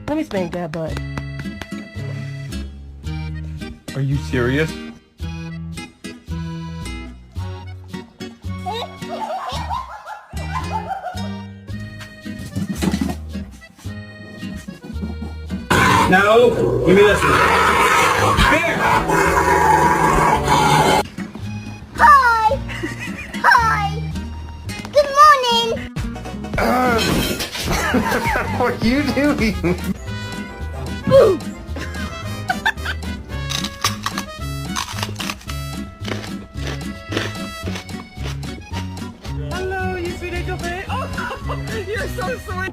Let me spank that butt. Are you serious? No, give me this one. Here. Hi! Hi! Good morning! What are you doing? Hello, you sweet angel face. Oh, you're so sweet.